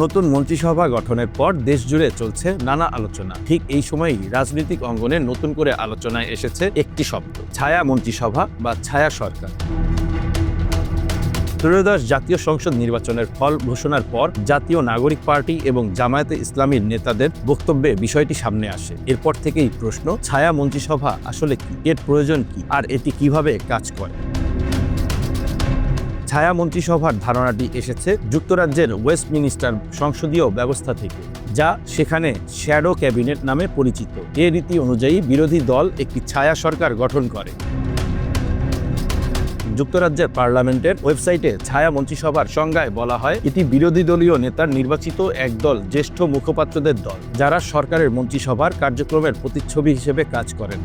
নতুন মন্ত্রিসভা গঠনের পর দেশ জুড়ে চলছে নানা আলোচনা। ঠিক এই সময়ই রাজনৈতিক অঙ্গনে নতুন করে আলোচনায় এসেছে একটি শব্দ, ছায়া মন্ত্রিসভা বা ছায়া সরকার। ত্রয়োদশ জাতীয় সংসদ নির্বাচনের ফল ঘোষণার পর জাতীয় নাগরিক পার্টি এবং জামায়াতে ইসলামীর নেতাদের বক্তব্যে বিষয়টি সামনে আসে। এরপর থেকেই প্রশ্ন, ছায়া মন্ত্রিসভা আসলে কি, এর প্রয়োজন কি, আর এটি কিভাবে কাজ করে। ছায়া মন্ত্রিসভার ধারণাটি এসেছে যুক্তরাজ্যের ওয়েস্টমিনিস্টার সংসদীয় ব্যবস্থা থেকে, যা সেখানে শ্যাডো ক্যাবিনেট নামে পরিচিত। এ রীতি অনুযায়ী বিরোধী দল একটি ছায়া সরকার গঠন করে। যুক্তরাজ্যের পার্লামেন্টের ওয়েবসাইটে ছায়া মন্ত্রিসভার সংজ্ঞায় বলা হয়, এটি বিরোধী দলীয় নেতার নির্বাচিত একদল জ্যেষ্ঠ মুখপাত্রদের দল, যারা সরকারের মন্ত্রিসভার কার্যক্রমের প্রতিচ্ছবি হিসেবে কাজ করেন।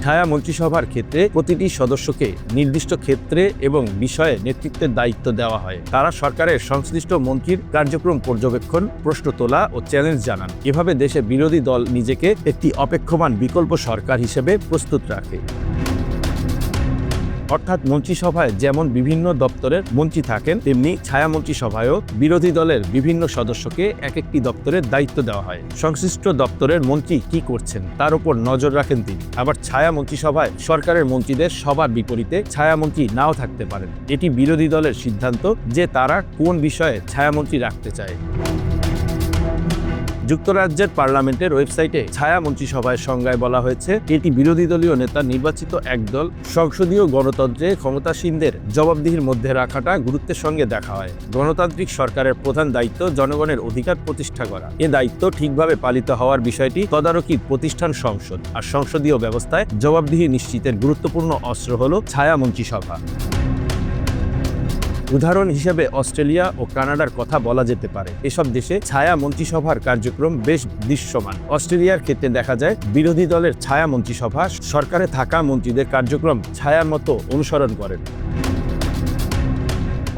ছায়া মন্ত্রিসভার ক্ষেত্রে প্রতিটি সদস্যকে নির্দিষ্ট ক্ষেত্রে এবং বিষয়ে নেতৃত্বের দায়িত্ব দেওয়া হয়। তারা সরকারের সংশ্লিষ্ট মন্ত্রীর কার্যক্রম পর্যবেক্ষণ, প্রশ্ন তোলা ও চ্যালেঞ্জ জানান। এভাবে দেশে বিরোধী দল নিজেকে একটি অপেক্ষমান বিকল্প সরকার হিসেবে প্রস্তুত রাখে। অর্থাৎ মন্ত্রিসভায় যেমন বিভিন্ন দপ্তরের মন্ত্রী থাকেন, তেমনি ছায়া মন্ত্রিসভায়ও বিরোধী দলের বিভিন্ন সদস্যকে এক একটি দপ্তরের দায়িত্ব দেওয়া হয়। সংশ্লিষ্ট দপ্তরের মন্ত্রী কি করছেন তার উপর নজর রাখেন তিনি। আবার ছায়া মন্ত্রিসভায় সরকারের মন্ত্রীদের সবার বিপরীতে ছায়ামন্ত্রী নাও থাকতে পারেন। এটি বিরোধী দলের সিদ্ধান্ত যে তারা কোন বিষয়ে ছায়ামন্ত্রী রাখতে চায়। যুক্তরাজ্যের পার্লামেন্টের ওয়েবসাইটে ছায়া মন্ত্রিসভার সংজ্ঞায় বলা হয়েছে, এটি বিরোধী দলীয় নেতা নির্বাচিত একদল সংসদীয় গণতন্ত্রে ক্ষমতাসীনদের জবাবদিহির মধ্যে রাখাটা গুরুত্বের সঙ্গে দেখা হয়। গণতান্ত্রিক সরকারের প্রধান দায়িত্ব জনগণের অধিকার প্রতিষ্ঠা করা। এ দায়িত্ব ঠিকভাবে পালিত হওয়ার বিষয়টি তদারকির প্রতিষ্ঠান সংসদ, আর সংসদীয় ব্যবস্থায় জবাবদিহি নিশ্চিতের গুরুত্বপূর্ণ অস্ত্র হল ছায়া মন্ত্রিসভা। উদাহরণ হিসেবে অস্ট্রেলিয়া ও কানাডার কথা বলা যেতে পারে। এসব দেশে ছায়া মন্ত্রিসভার কার্যক্রম বেশ দৃশ্যমান। অস্ট্রেলিয়ার ক্ষেত্রে দেখা যায়, বিরোধী দলের ছায়া মন্ত্রিসভা সরকারে থাকা মন্ত্রীদের কার্যক্রম ছায়ার মতো অনুসরণ করেন।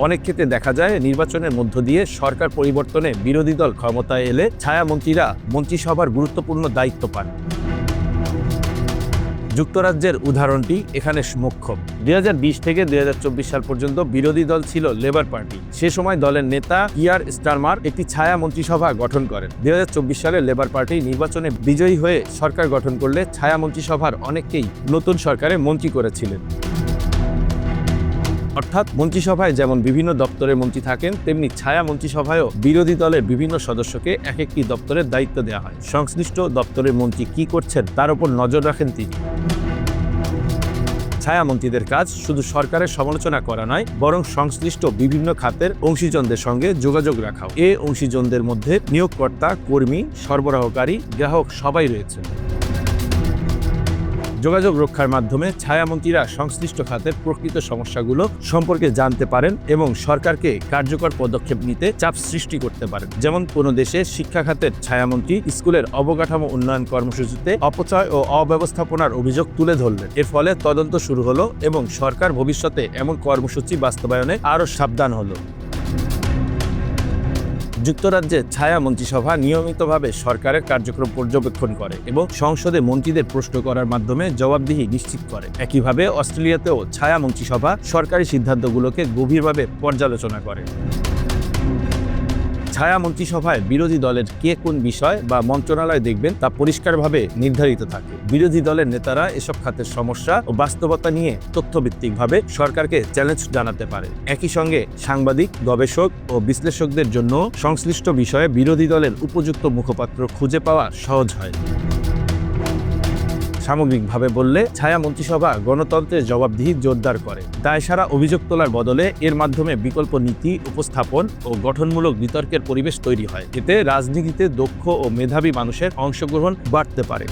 অনেক ক্ষেত্রে দেখা যায়, নির্বাচনের মধ্য দিয়ে সরকার পরিবর্তনে বিরোধী দল ক্ষমতায় এলে ছায়া মন্ত্রীরা মন্ত্রিসভার গুরুত্বপূর্ণ দায়িত্ব পান। যুক্তরাজ্যের উদাহরণটি এখানে মোক্ষম। 2020 থেকে 2024 সাল পর্যন্ত বিরোধী দল ছিল লেবার পার্টি। সে সময় দলের নেতা কিয়ার স্টারমার একটি ছায়া মন্ত্রিসভা গঠন করেন। 2024 সালে লেবার পার্টি নির্বাচনে বিজয়ী হয়ে সরকার গঠন করলে ছায়া মন্ত্রিসভার অনেককেই নতুন সরকারে মন্ত্রী করেছিলেন। অর্থাৎ মন্ত্রিসভায় যেমন বিভিন্ন দপ্তরের মন্ত্রী থাকেন, তেমনি ছায়া মন্ত্রিসভায়ও বিরোধী দলের বিভিন্ন সদস্যকে এক একটি দপ্তরের দায়িত্ব দেওয়া হয়। সংশ্লিষ্ট দপ্তরের মন্ত্রী কি করছেন তার উপর নজর রাখেন তিনি। ছায়া মন্ত্রীদের কাজ শুধু সরকারের সমালোচনা করা নয়, বরং সংশ্লিষ্ট বিভিন্ন খাতের অংশীজনদের সঙ্গে যোগাযোগ রাখাও। এ অংশীজনদের মধ্যে নিয়োগকর্তা, কর্মী, সরবরাহকারী, গ্রাহক সবাই রয়েছে। যোগাযোগ রক্ষার মাধ্যমে ছায়ামন্ত্রীরা সংশ্লিষ্ট খাতের প্রকৃত সমস্যাগুলো সম্পর্কে জানতে পারেন এবং সরকারকে কার্যকর পদক্ষেপ নিতে চাপ সৃষ্টি করতে পারেন। যেমন কোনো দেশে শিক্ষা খাতের ছায়ামন্ত্রী স্কুলের অবকাঠামো উন্নয়ন কর্মসূচিতে অপচয় ও অব্যবস্থাপনার অভিযোগ তুলে ধরলেন। এর ফলে তদন্ত শুরু হলো এবং সরকার ভবিষ্যতে এমন কর্মসূচি বাস্তবায়নে আরও সাবধান হলো। যুক্তরাজ্যে ছায়া মন্ত্রিসভা নিয়মিতভাবে সরকারের কার্যক্রম পর্যবেক্ষণ করে এবং সংসদে মন্ত্রীদের প্রশ্ন করার মাধ্যমে জবাবদিহি নিশ্চিত করে। একইভাবে অস্ট্রেলিয়াতেও ছায়া মন্ত্রিসভা সরকারি সিদ্ধান্তগুলোকে গভীরভাবে পর্যালোচনা করে। ছায়া মন্ত্রিসভায় বিরোধী দলের কে কোন বিষয় বা মন্ত্রণালয় দেখবেন তা পরিষ্কারভাবে নির্ধারিত থাকে। বিরোধী দলের নেতারা এসব খাতের সমস্যা ও বাস্তবতা নিয়ে তথ্যভিত্তিকভাবে সরকারকে চ্যালেঞ্জ জানাতে পারে। একই সঙ্গে সাংবাদিক, গবেষক ও বিশ্লেষকদের জন্য সংশ্লিষ্ট বিষয়ে বিরোধী দলের উপযুক্ত মুখপাত্র খুঁজে পাওয়া সহজ হয়। সামগ্রিকভাবে বললে, ছায়া মন্ত্রিসভা গণতন্ত্রের জবাবদিহি জোরদার করে। দায়সারা অভিযোগ তোলার বদলে এর মাধ্যমে বিকল্প নীতি উপস্থাপন ও গঠনমূলক বিতর্কের পরিবেশ তৈরি হয়। এতে রাজনীতিতে দক্ষ ও মেধাবী মানুষের অংশগ্রহণ বাড়তে পারে।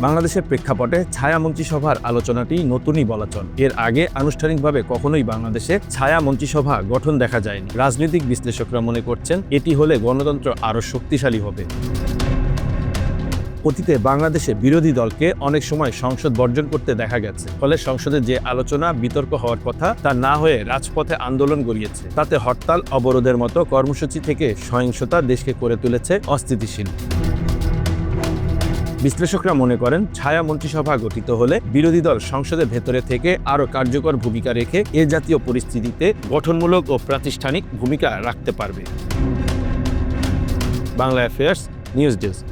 বাংলাদেশের প্রেক্ষাপটে ছায়া মন্ত্রিসভার আলোচনাটি নতুনই বলা চল। এর আগে আনুষ্ঠানিকভাবে কখনোই বাংলাদেশে ছায়া মন্ত্রিসভা গঠন দেখা যায়নি। রাজনৈতিক বিশ্লেষকরা মনে করছেন, এটি হলে গণতন্ত্র আরও শক্তিশালী হবে। অতীতে বাংলাদেশে বিরোধী দলকে অনেক সময় সংসদ বর্জন করতে দেখা গেছে। ফলে সংসদে যে আলোচনা, বিতর্ক হওয়ার কথা তা না হয়ে রাজপথে আন্দোলন গড়িয়েছে। তাতে হরতাল, অবরোধের মতো কর্মসূচি থেকে সহিংসতা দেশকে করে তুলেছে অস্থিতিশীল। বিশ্লেষকরা মনে করেন ছায়া মন্ত্রিসভা গঠিত হলে বিরোধী দল সংসদের ভেতরে থেকে আরও কার্যকর ভূমিকা রেখে এ জাতীয় পরিস্থিতিতে গঠনমূলক ও প্রাতিষ্ঠানিক ভূমিকা রাখতে পারবে। Bangla affairs news desk.